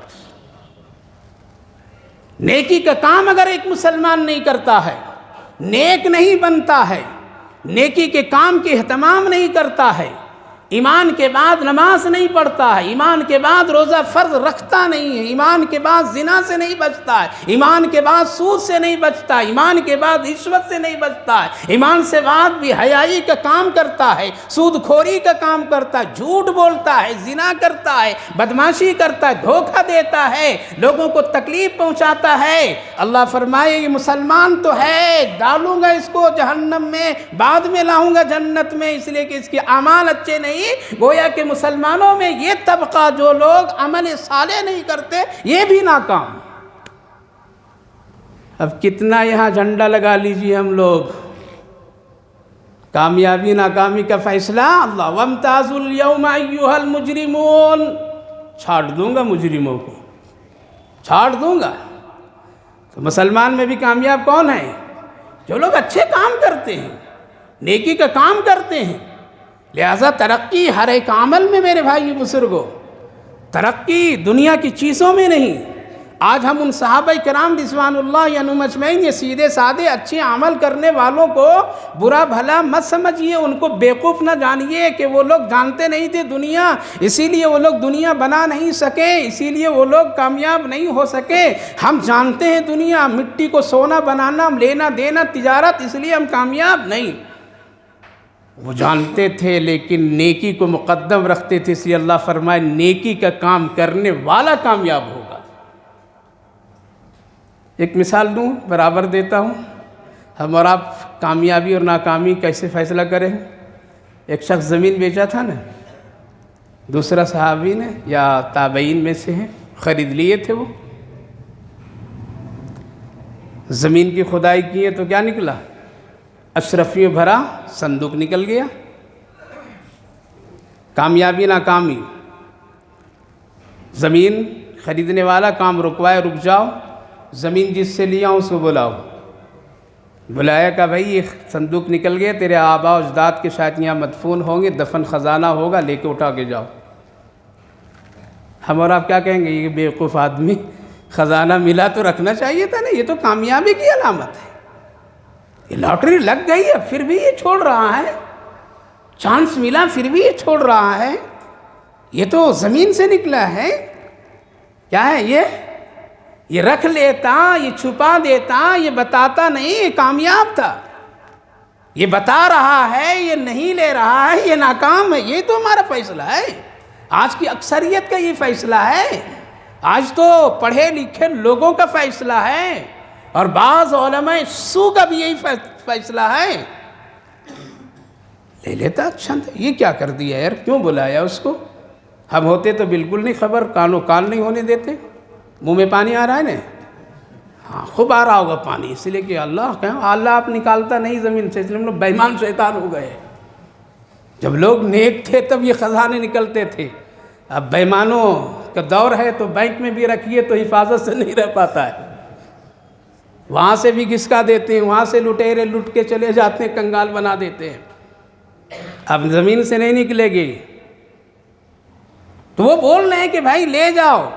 نیکی کا کام اگر ایک مسلمان نہیں کرتا ہے، نیک نہیں بنتا ہے، نیکی کے کام کی اہتمام نہیں کرتا ہے، ایمان کے بعد نماز نہیں پڑھتا ہے، ایمان کے بعد روزہ فرض رکھتا نہیں ہے، ایمان کے بعد زنا سے نہیں بچتا ہے، ایمان کے بعد سود سے نہیں بچتا ہے، ایمان کے بعد رشوت سے نہیں بچتا ہے، ایمان سے بعد بھی حیائی کا کام کرتا ہے، سود خوری کا کام کرتا ہے، جھوٹ بولتا ہے، زنا کرتا ہے، بدمعاشی کرتا ہے، دھوکہ دیتا ہے، لوگوں کو تکلیف پہنچاتا ہے، اللہ فرمائے یہ مسلمان تو ہے، ڈالوں گا اس کو جہنم میں، بعد میں لاؤں گا جنت میں، اس لیے کہ اس کے اعمال اچھے نہیں۔ گویا کہ مسلمانوں میں یہ طبقہ جو لوگ عمل صالح نہیں کرتے یہ بھی ناکام۔ اب کتنا یہاں جھنڈا لگا لیجئے ہم لوگ، کامیابی ناکامی کا فیصلہ اللہ، وَامْتَازُوا الْيَوْمَ أَيُّهَا الْمُجْرِمُونَ، چھاٹ دوں گا مجرموں کو، چھاٹ دوں گا۔ تو مسلمان میں بھی کامیاب کون ہے؟ جو لوگ اچھے کام کرتے ہیں، نیکی کا کام کرتے ہیں۔ لہذا ترقی ہر ایک عمل میں میرے بھائی بزرگوں، ترقی دنیا کی چیزوں میں نہیں۔ آج ہم ان صحابہ کرام رضوان اللہ عنہم اجمعین، یہ سیدھے سادے اچھے عمل کرنے والوں کو برا بھلا مت سمجھیے، ان کو بیوقوف نہ جانیے کہ وہ لوگ جانتے نہیں تھے دنیا، اسی لیے وہ لوگ دنیا بنا نہیں سکے، اسی لیے وہ لوگ کامیاب نہیں ہو سکے۔ ہم جانتے ہیں دنیا، مٹی کو سونا بنانا، لینا دینا، تجارت، اس لیے ہم کامیاب نہیں۔ وہ جانتے تھے لیکن نیکی کو مقدم رکھتے تھے، اس لیے اللہ فرمائے نیکی کا کام کرنے والا کامیاب ہوگا۔ ایک مثال دوں، برابر دیتا ہوں، ہم اور آپ کامیابی اور ناکامی کیسے فیصلہ کریں؟ ایک شخص زمین بیچا تھا نا، دوسرا صحابی نے یا تابعین میں سے ہیں، خرید لیے تھے، وہ زمین کی کھدائی کی ہے تو کیا نکلا؟ اشرفیوں بھرا صندوق نکل گیا۔ کامیابی ناکامی، زمین خریدنے والا کام رکوائے، رک جاؤ، زمین جس سے لیا اس کو بلاؤ، بلایا کہ بھائی یہ صندوق نکل گیا، تیرے آباء و اجداد کے شاید یہاں مدفون ہوں گے، دفن خزانہ ہوگا، لے کے اٹھا کے جاؤ۔ ہم اور آپ کیا کہیں گے؟ یہ بیوقوف آدمی، خزانہ ملا تو رکھنا چاہیے تھا نا، یہ تو کامیابی کی علامت ہے۔ یہ لاٹری لگ گئی ہے پھر بھی یہ چھوڑ رہا ہے، چانس ملا پھر بھی یہ چھوڑ رہا ہے، یہ تو زمین سے نکلا ہے، کیا ہے یہ رکھ لیتا، یہ چھپا دیتا، یہ بتاتا نہیں، یہ کامیاب تھا، یہ بتا رہا ہے، یہ نہیں لے رہا ہے، یہ ناکام ہے۔ یہ تو ہمارا فیصلہ ہے، آج کی اکثریت کا یہ فیصلہ ہے، آج تو پڑھے لکھے لوگوں کا فیصلہ ہے، اور بعض علماء سو کا بھی یہی فیصلہ ہے۔ لے لیتا، اچھا یہ کیا کر دیا یار، کیوں بلایا اس کو؟ ہم ہوتے تو بالکل نہیں خبر، کانوں کان نہیں ہونے دیتے۔ منہ میں پانی آ رہا ہے نا، ہاں خوب آ رہا ہوگا پانی، اس لیے کہ اللہ آپ نکالتا نہیں زمین سے، اس لیے ہم لوگ بے ایمان شیطان ہو گئے۔ جب لوگ نیک تھے تب یہ خزانے نکلتے تھے، اب بے ایمانوں کا دور ہے تو بینک میں بھی رکھیے تو حفاظت سے نہیں رہ پاتا ہے، وہاں سے بھی گھسکا دیتے ہیں، وہاں سے لٹیرے لٹ کے چلے جاتے ہیں، کنگال بنا دیتے ہیں۔ اب زمین سے نہیں نکلے گی، تو وہ بول رہے ہیں کہ بھائی لے جاؤ،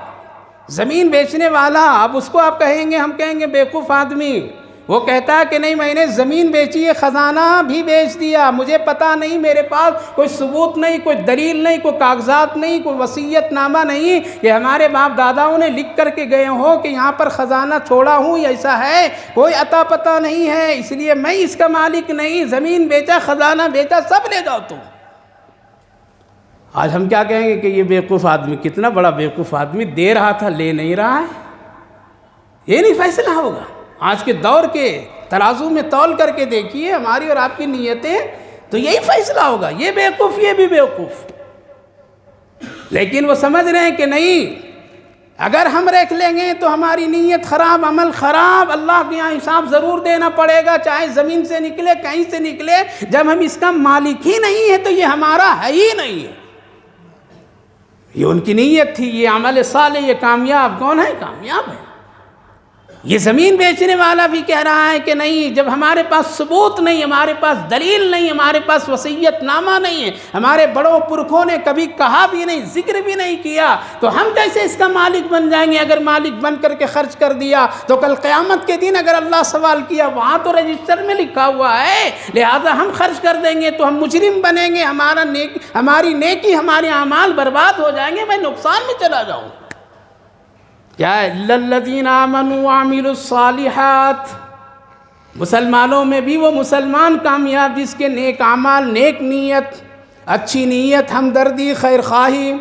زمین بیچنے والا، اب اس کو آپ کہیں گے، ہم کہیں گے بیوقوف آدمی، وہ کہتا ہے کہ نہیں میں نے زمین بیچی ہے، خزانہ بھی بیچ دیا، مجھے پتہ نہیں، میرے پاس کوئی ثبوت نہیں، کوئی دلیل نہیں، کوئی کاغذات نہیں، کوئی وصیت نامہ نہیں کہ ہمارے باپ داداؤں نے لکھ کر کے گئے ہوں کہ یہاں پر خزانہ چھوڑا ہوں، ایسا ہے، کوئی عطا پتہ نہیں ہے، اس لیے میں اس کا مالک نہیں، زمین بیچا، خزانہ بیچا، سب لے جاؤ تم۔ آج ہم کیا کہیں گے کہ یہ بیوقوف آدمی، کتنا بڑا بیوقوف آدمی، دے رہا تھا لے نہیں رہا ہے۔ یہ نہیں فیصلہ ہوگا۔ آج کے دور کے ترازو میں تول کر کے دیکھیے ہماری اور آپ کی نیتیں، تو یہی فیصلہ ہوگا، یہ بیوقوف، یہ بھی بیوقوف۔ لیکن وہ سمجھ رہے ہیں کہ نہیں، اگر ہم رکھ لیں گے تو ہماری نیت خراب، عمل خراب، اللہ کے یہاں حساب ضرور دینا پڑے گا، چاہے زمین سے نکلے، کہیں سے نکلے، جب ہم اس کا مالک ہی نہیں ہے تو یہ ہمارا ہے ہی نہیں ہے۔ یہ ان کی نیت تھی، یہ عمل صالح، یہ کامیاب کون ہے؟ کامیاب ہے۔ یہ زمین بیچنے والا بھی کہہ رہا ہے کہ نہیں، جب ہمارے پاس ثبوت نہیں، ہمارے پاس دلیل نہیں، ہمارے پاس وصیت نامہ نہیں ہے، ہمارے بڑوں پرکھوں نے کبھی کہا بھی نہیں، ذکر بھی نہیں کیا، تو ہم کیسے اس کا مالک بن جائیں گے؟ اگر مالک بن کر کے خرچ کر دیا تو کل قیامت کے دن اگر اللہ سوال کیا، وہاں تو رجسٹر میں لکھا ہوا ہے، لہذا ہم خرچ کر دیں گے تو ہم مجرم بنیں گے، ہماری نیکی، ہمارے اعمال برباد ہو جائیں گے، میں نقصان میں چلا جاؤں۔ کیا ہے؟ اِلَّا الَّذِينَ آمَنُوا وَعَمِلُوا الصَّالِحَاتِ، مسلمانوں میں بھی وہ مسلمان کامیاب جس کے نیک اعمال، نیک نیت، اچھی نیت، ہمدردی، خیر خواہی،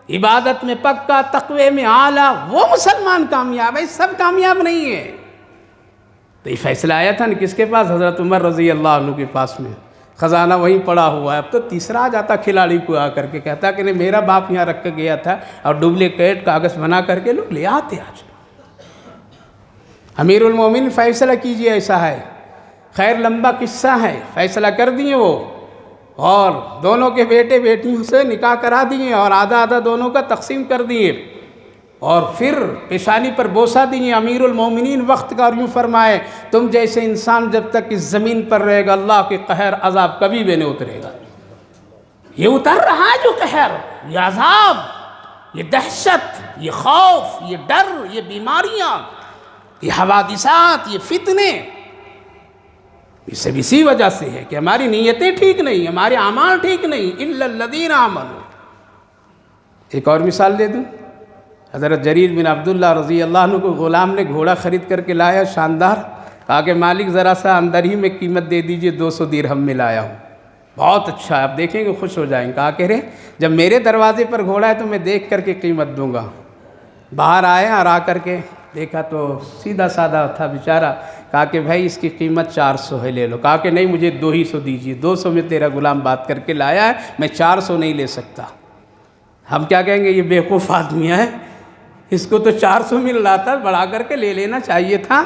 عبادت میں پکا، تقوی میں اعلیٰ، وہ مسلمان کامیاب ہے، سب کامیاب نہیں ہے۔ تو یہ فیصلہ آیا تھا نا کس کے پاس؟ حضرت عمر رضی اللہ عنہ کے پاس میں، خزانہ وہیں پڑا ہوا ہے۔ اب تو تیسرا آ جاتا کھلاڑی کو آ کر کے، کہتا کہ نہیں میرا باپ یہاں رکھ کے گیا تھا، اور ڈپلیکیٹ کاغذ بنا کر کے لوگ لے آتے۔ آج امیر المومنین فیصلہ کیجئے، ایسا ہے، خیر لمبا قصہ ہے، فیصلہ کر دیے وہ، اور دونوں کے بیٹے بیٹیوں سے نکاح کرا دیے، اور آدھا آدھا دونوں کا تقسیم کر دیے، اور پھر پیشانی پر بوسہ دیے۔ امیر المومنین وقت کا، اور یوں فرمائے تم جیسے انسان جب تک اس زمین پر رہے گا اللہ کے قہر عذاب کبھی بھی نہیں اترے گا۔ یہ اتر رہا ہے جو قہر، یہ عذاب، یہ دہشت، یہ خوف، یہ ڈر، یہ بیماریاں، یہ حوادثات، یہ فتنے، یہ سب اسی وجہ سے ہے کہ ہماری نیتیں ٹھیک نہیں، ہمارے اعمال ٹھیک نہیں۔ اِلَّا الَّذِينَ آمَنُوا۔ ایک اور مثال دے دوں، حضرت جریر بن عبداللہ رضی اللہ عنہ کو غلام نے گھوڑا خرید کر کے لایا، شاندار، کہا کہ مالک ذرا سا اندر ہی میں قیمت دے دیجئے، 200 درہم میں لایا ہوں۔ بہت اچھا ہے، آپ دیکھیں گے خوش ہو جائیں گے۔ کہا کہ رے جب میرے دروازے پر گھوڑا ہے تو میں دیکھ کر کے قیمت دوں گا۔ باہر آئے اور آ کر کے دیکھا تو سیدھا سادہ تھا بیچارہ۔ کہا کہ بھائی اس کی قیمت 400 ہے، لے لو۔ کہا کہ نہیں مجھے 200 دیجئے، 200 میں تیرا غلام بات کر کے لایا ہے، میں 400 نہیں لے سکتا۔ ہم کیا کہیں گے؟ یہ بیوقوف آدمی ہے، اس کو تو 400 مل رہا تھا، بڑھا کر کے لے لینا چاہیے تھا۔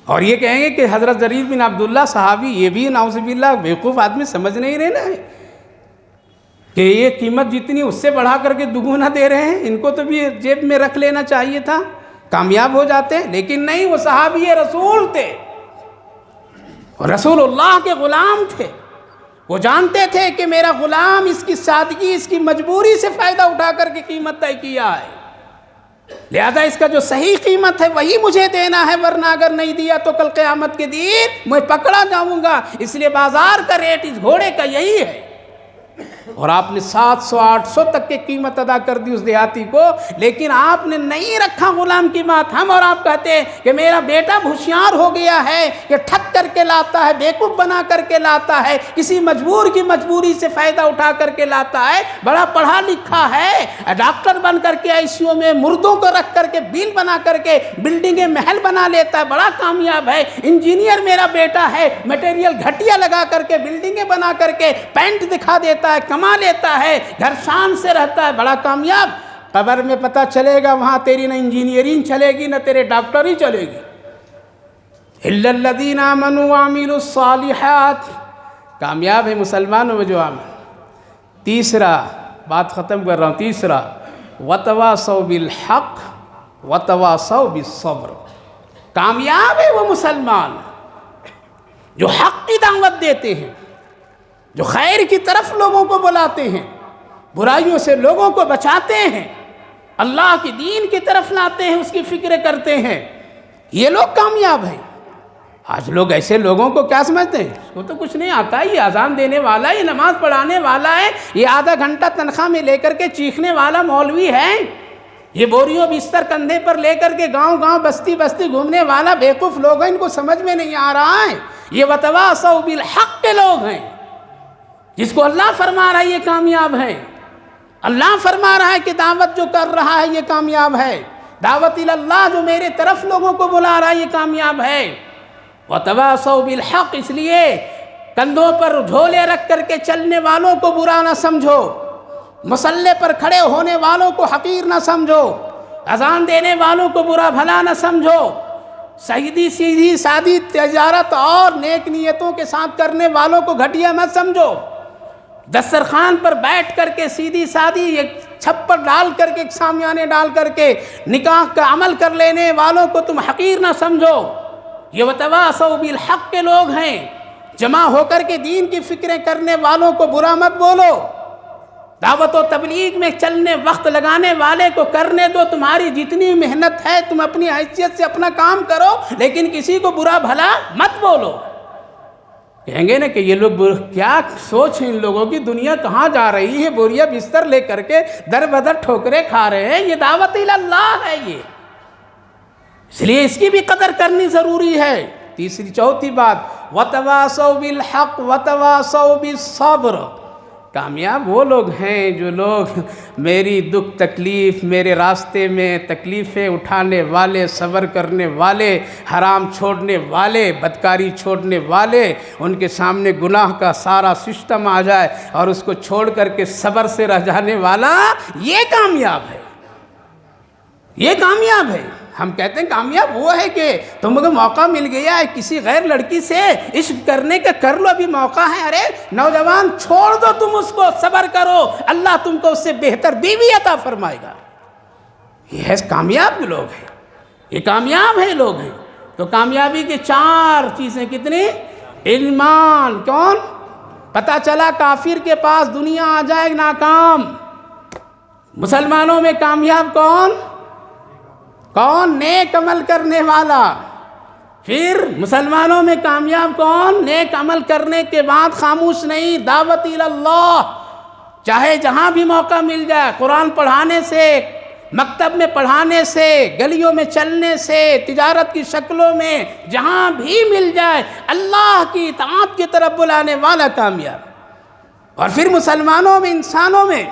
اور یہ کہیں گے کہ حضرت جریر بن عبداللہ صحابی، یہ بھی نعوذ باللہ بیوقوف آدمی، سمجھ نہیں رہے نا کہ یہ قیمت جتنی اس سے بڑھا کر کے دگنا دے رہے ہیں، ان کو تو بھی جیب میں رکھ لینا چاہیے تھا، کامیاب ہو جاتے۔ لیکن نہیں، وہ صحابی رسول تھے، رسول اللہ کے غلام تھے، وہ جانتے تھے کہ میرا غلام اس کی سادگی، اس کی مجبوری سے فائدہ اٹھا کر کے قیمت طے کیا ہے، لہذا اس کا جو صحیح قیمت ہے وہی مجھے دینا ہے، ورنہ اگر نہیں دیا تو کل قیامت کے دن میں پکڑا جاؤں گا۔ اس لیے بازار کا ریٹ اس گھوڑے کا یہی ہے۔ اور آپ نے 700 800 تک کی قیمت ادا کر دی اس دیہاتی کو، لیکن آپ نے نہیں رکھا غلام کی بات۔ ہم اور آپ کہتے ہیں کہ میرا بیٹا ہوشیار ہو گیا ہے، کہ ٹھگ کر کے لاتا ہے، بیوقوف بنا کر کے لاتا ہے، کسی مجبور کی مجبوری سے فائدہ اٹھا کر کے لاتا ہے، بڑا پڑھا لکھا ہے، ڈاکٹر بن کر کے آئی سی یو میں مردوں کو رکھ کر کے بل بنا کر کے بلڈنگیں محل بنا لیتا ہے، بڑا کامیاب ہے، انجینئر میرا بیٹا ہے، مٹیریل گھٹیا لگا کر کے بلڈنگیں بنا کر کے پینٹ دکھا دیتا ہے، کما لیتا ہے، گھر شان سے رہتا ہے، بڑا کامیاب۔ قبر میں پتہ چلے گا وہاں تیری نہ انجینئرنگ چلے گی نہ تیرے ڈاکٹری چلے گی۔ اِلَّا الَّذِينَ آمَنُوا وَعَمِلُوا الصَّالِحَاتِ، کامیاب ہے مسلمانوں میں جو عمل۔ تیسرا، بات ختم کر رہا ہوں، تیسرا، وَتَوَاصَوْا بِالْحَقِّ وَتَوَاصَوْا بِالصَّبْرِ، کامیاب ہے وہ مسلمان جو حق کی دعوت دیتے ہیں، جو خیر کی طرف لوگوں کو بلاتے ہیں، برائیوں سے لوگوں کو بچاتے ہیں، اللہ کے دین کی طرف لاتے ہیں، اس کی فکر کرتے ہیں، یہ لوگ کامیاب ہیں۔ آج لوگ ایسے لوگوں کو کیا سمجھتے ہیں؟ اس کو تو کچھ نہیں آتا، یہ اذان دینے والا ہے، یہ نماز پڑھانے والا ہے، یہ آدھا گھنٹہ تنخواہ میں لے کر کے چیخنے والا مولوی ہے، یہ بوریوں بستر کندھے پر لے کر کے گاؤں گاؤں بستی بستی گھومنے والا بیوقوف لوگ ہیں، ان کو سمجھ میں نہیں آ رہا ہے۔ یہ وتواصوا بالحق کے لوگ ہیں، جس کو اللہ فرما رہا ہے یہ کامیاب ہے۔ اللہ فرما رہا ہے کہ دعوت جو کر رہا ہے یہ کامیاب ہے، دعوت اللہ جو میرے طرف لوگوں کو بلا رہا ہے یہ کامیاب ہے۔ وتواصوا بالحق، اس لیے کندھوں پر جھولے رکھ کر کے چلنے والوں کو برا نہ سمجھو، مصلے پر کھڑے ہونے والوں کو حقیر نہ سمجھو، اذان دینے والوں کو برا بھلا نہ سمجھو، سیدھی سادی تجارت اور نیک نیتوں کے ساتھ کرنے والوں کو گھٹیا مت سمجھو، دسترخوان پر بیٹھ کر کے سیدھی سادی ایک چھپر ڈال کر کے، ایک سامیانے ڈال کر کے نکاح کا عمل کر لینے والوں کو تم حقیر نہ سمجھو۔ یہ وتواصوا بالحق کے لوگ ہیں، جمع ہو کر کے دین کی فکریں کرنے والوں کو برا مت بولو، دعوت و تبلیغ میں چلنے وقت لگانے والے کو کرنے دو، تمہاری جتنی محنت ہے تم اپنی حیثیت سے اپنا کام کرو، لیکن کسی کو برا بھلا مت بولو۔ کہیں گے نا کہ یہ لوگ کیا سوچ ہے ان لوگوں کی، دنیا کہاں جا رہی ہے، بوریا بستر لے کر کے در بدر ٹھوکریں کھا رہے ہیں، یہ دعوت اللہ ہے یہ، اس لیے اس کی بھی قدر کرنی ضروری ہے۔ چوتھی بات، وتواصوا بالحق وتواصوا بالصبر، کامیاب وہ لوگ ہیں جو لوگ میری دکھ تکلیف، میرے راستے میں تکلیفیں اٹھانے والے، صبر کرنے والے، حرام چھوڑنے والے، بدکاری چھوڑنے والے، ان کے سامنے گناہ کا سارا سسٹم آ جائے اور اس کو چھوڑ کر کے صبر سے رہ جانے والا، یہ کامیاب ہے، یہ کامیاب ہے۔ ہم کہتے ہیں کامیاب وہ ہے کہ تم کو موقع مل گیا ہے کسی غیر لڑکی سے عشق کرنے کا، کر لو، ابھی موقع ہے، ارے نوجوان چھوڑ دو تم اس کو، صبر کرو، اللہ تم کو اس سے بہتر بیوی عطا فرمائے گا۔ یہ ہے کامیاب لوگ ہیں، یہ کامیاب ہے لوگ ہیں۔ تو کامیابی کی 4 چیزیں کتنی؟ ایمان، کون؟ پتہ چلا کافر کے پاس دنیا آ جائے ناکام، مسلمانوں میں کامیاب کون؟ کون؟ نیک عمل کرنے والا۔ پھر مسلمانوں میں کامیاب کون؟ نیک عمل کرنے کے بعد خاموش نہیں، دعوت اللہ، چاہے جہاں بھی موقع مل جائے، قرآن پڑھانے سے، مکتب میں پڑھانے سے، گلیوں میں چلنے سے، تجارت کی شکلوں میں، جہاں بھی مل جائے اللہ کی اطاعت کی طرف بلانے والا کامیاب۔ اور پھر مسلمانوں میں، انسانوں میں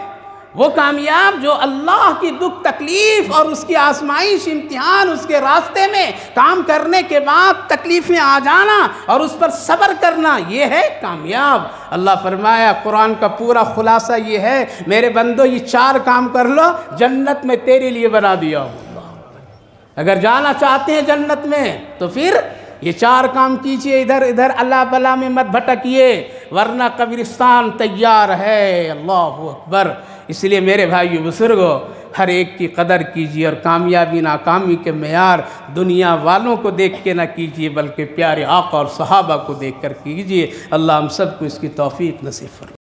وہ کامیاب جو اللہ کی دکھ تکلیف اور اس کی آزمائش، امتحان، اس کے راستے میں کام کرنے کے بعد تکلیفیں آ جانا اور اس پر صبر کرنا، یہ ہے کامیاب۔ اللہ فرمایا، قرآن کا پورا خلاصہ یہ ہے، میرے بندو یہ 4 کام کر لو، جنت میں تیرے لیے بنا دیا ہوں۔ اگر جانا چاہتے ہیں جنت میں تو پھر یہ 4 کام کیجئے، ادھر ادھر اللہ بلا میں مت بھٹکیے، ورنہ قبرستان تیار ہے۔ اللہ اکبر۔ اس لیے میرے بھائی بزرگوں، ہر ایک کی قدر کیجئے، اور کامیابی ناکامی کے معیار دنیا والوں کو دیکھ کے نہ کیجئے، بلکہ پیارے آقا اور صحابہ کو دیکھ کر کیجئے۔ اللہ ہم سب کو اس کی توفیق نصیب فرمائے۔